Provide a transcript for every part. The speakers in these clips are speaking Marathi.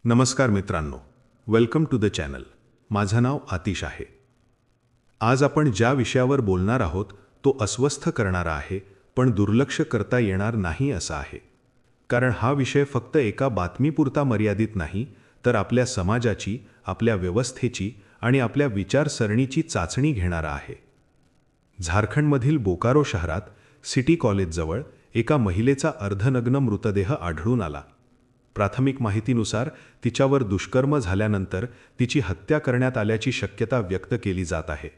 नमस्कार मित्रांनो, वेलकम टू द चॅनल. माझं नाव आतिश आहे. आज आपण ज्या विषयावर बोलणार आहोत तो अस्वस्थ करणारा आहे, पण दुर्लक्ष करता येणार नाही असा आहे. कारण हा विषय फक्त एका बातमीपुरता मर्यादित नाही, तर आपल्या समाजाची, आपल्या व्यवस्थेची आणि आपल्या विचारसरणीची चाचणी घेणारा आहे. झारखंडमधील बोकारो शहरात सिटी कॉलेजजवळ एका महिलेचा अर्धनग्न मृतदेह आढळून आला. प्राथमिक माहितीनुसार तिच्यावर दुष्कर्म झाल्यानंतर तिची हत्या करण्यात आल्याची शक्यता व्यक्त केली जात आहे.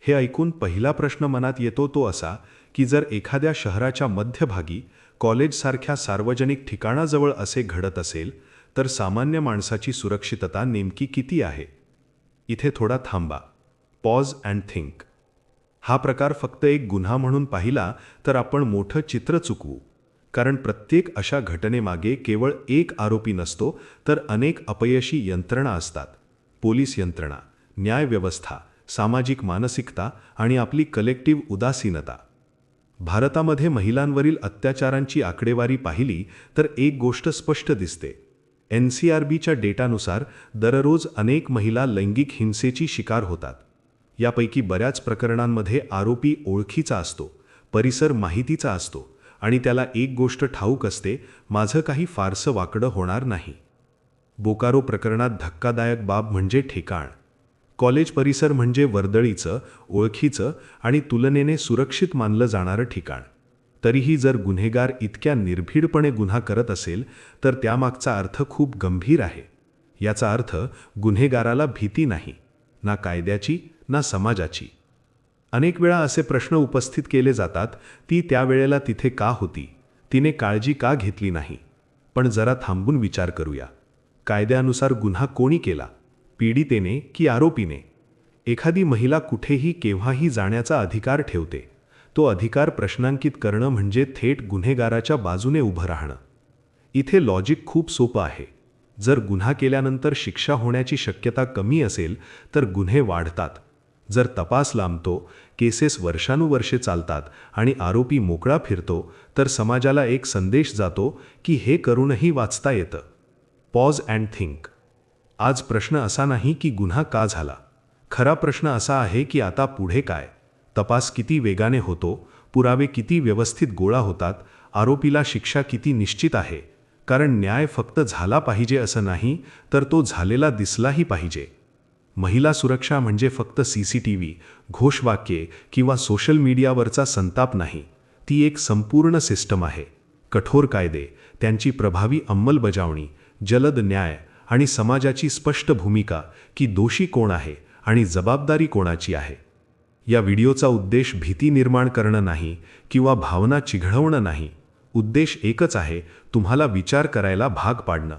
हे ऐकून पहिला प्रश्न मनात येतो तो असा की जर एखाद्या शहराच्या मध्यभागी कॉलेजसारख्या सार्वजनिक ठिकाणाजवळ असे घडत असेल तर सामान्य माणसाची सुरक्षितता नेमकी किती आहे? इथे थोडा थांबा. Pause and think. हा प्रकार फक्त एक गुन्हा म्हणून पाहिला तर आपण मोठं चित्र चुकवू. कारण प्रत्येक अशा घटनेमागे केवळ एक आरोपी नसतो, तर अनेक अपयशी यंत्रणा असतात. पोलीस यंत्रणा, न्यायव्यवस्था, सामाजिक मानसिकता आणि आपली कलेक्टिव्ह उदासीनता. भारतामध्ये महिलांवरील अत्याचारांची आकडेवारी पाहिली तर एक गोष्ट स्पष्ट दिसते. NCRBच्या डेटानुसार दररोज अनेक महिला लैंगिक हिंसेची शिकार होतात. यापैकी बऱ्याच प्रकरणांमध्ये आरोपी ओळखीचा असतो, परिसर माहितीचा असतो आणि त्याला एक गोष्ट ठाऊक असते, माझं काही फारसं वाकडं होणार नाही. बोकारो प्रकरणात धक्कादायक बाब म्हणजे ठिकाण. कॉलेज परिसर म्हणजे वर्दळीचं, ओळखीचं आणि तुलनेने सुरक्षित मानलं जाणारं ठिकाण. तरीही जर गुन्हेगार इतक्या निर्भीडपणे गुन्हा करत असेल तर त्यामागचा अर्थ खूप गंभीर आहे. याचा अर्थ गुन्हेगाराला भीती नाही, ना कायद्याची ना समाजाची. अनेक वेळा असे प्रश्न उपस्थित केले जातात, ती त्यावेळेला तिथे का होती? तिने काळजी का घेतली नाही? पण जरा थांबून विचार करूया. कायद्यानुसार गुन्हा कोणी केला? पीडितेने की आरोपीने? एखादी महिला कुठेही केव्हाही जाण्याचा अधिकार ठेवते. तो अधिकार प्रश्नांकित करणं म्हणजे थेट गुन्हेगाराच्या बाजूने उभं राहणं. इथे लॉजिक खूप सोपं आहे. जर गुन्हा केल्यानंतर शिक्षा होण्याची शक्यता कमी असेल तर गुन्हे वाढतात. जर तपास लांबतो, केसेस वर्षानुवर्षे चालतात आणि आरोपी मोकळा फिरतो तर समाजाला एक संदेश जातो की हे करूनही वाचता येतं. Pause and think. आज प्रश्न असा नाही की गुन्हा का झाला. खरा प्रश्न असा आहे की आता पुढे काय? तपास किती वेगाने होतो? पुरावे किती व्यवस्थित गोळा होतात? आरोपीला शिक्षा किती निश्चित आहे? कारण न्याय फक्त झाला पाहिजे असं नाही, तर तो झालेला दिसलाही पाहिजे. महिला सुरक्षा म्हणजे फक्त CCTV, घोषवाक्ये किंवा सोशल मीडियावरचा संताप नाही. ती एक संपूर्ण सिस्टम आहे. कठोर कायदे, त्यांची प्रभावी अंमलबजावणी, जलद न्याय आणि समाजाची स्पष्ट भूमिका की दोषी कोण आहे आणि जबाबदारी कोणाची आहे. या व्हिडिओचा उद्देश भीती निर्माण करणं नाही किंवा भावना चिघळवणं नाही. उद्देश एकच आहे, तुम्हाला विचार करायला भाग पाडणं.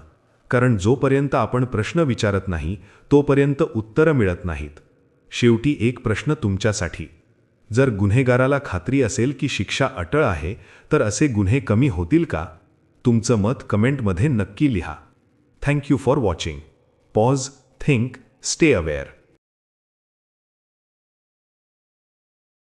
कारण जोपर्यंत आपण प्रश्न विचारत नाही तोपर्यंत उत्तरं मिळत नाहीत. शेवटी एक प्रश्न तुमच्यासाठी. जर गुन्हेगाराला खात्री असेल की शिक्षा अटळ आहे तर असे गुन्हे कमी होतील का? तुमचं मत कमेंटमध्ये नक्की लिहा. Thank you for watching. Pause, think, stay aware.